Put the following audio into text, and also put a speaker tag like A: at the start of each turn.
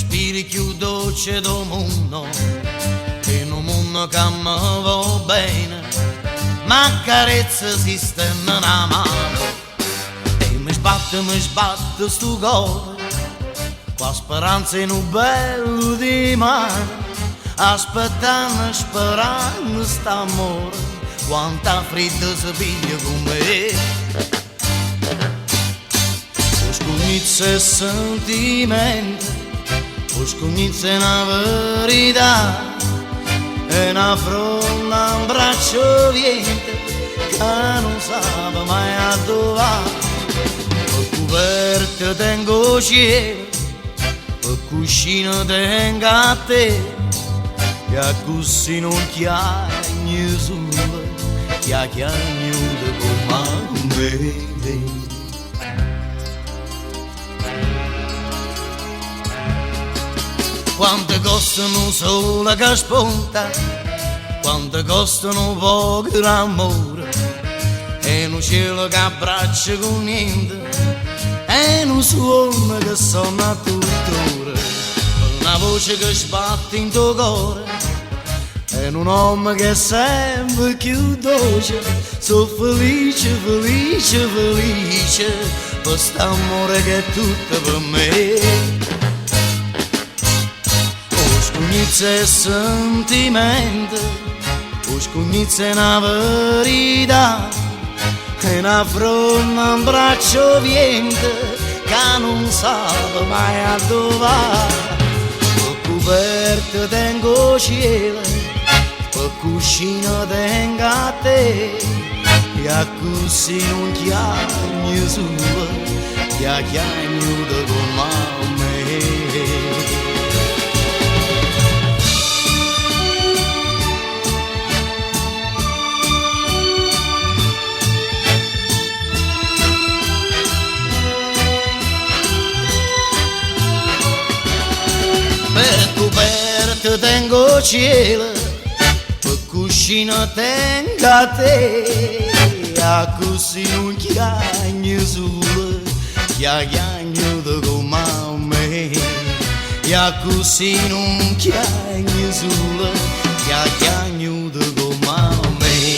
A: respiri più dolce del mondo, in un mondo che mi va bene, ma carezza si stanno una mano e mi sbatte sto cuore, qua speranza in un bello di mare, aspettando, sperando st'amore, quanta fredda si piglia con me. Scognizza e sentimento, scognizza è una verità, è una fronda, un braccio viente che non sa mai a dove va. Per coperta tengo cielo, per cuscino tengo a te, e così non chiagni sole, chiagni come me. Quanto costano sole che spunta, quanto costano poco l'amore, e un cielo che abbraccia con niente, e un suono che suona tuttora, una voce che sbatte in tuo cuore, e un uomo che è sempre più dolce. Sono felice, felice, felice, per st'amore che è tutto per me. Scognizza e sentimento, scognizza è una verità, è una fronda, un braccio viente che non sa mai a dove va. Per coperta tengo cielo, per cuscino tengo a te, e così non chiagni sole, chiagni come me. Per coperta tengo cielo, per cuscino tengo a te, e così non chiagni sole, chiagni come me, e così non chiagni sole, chiagni come me.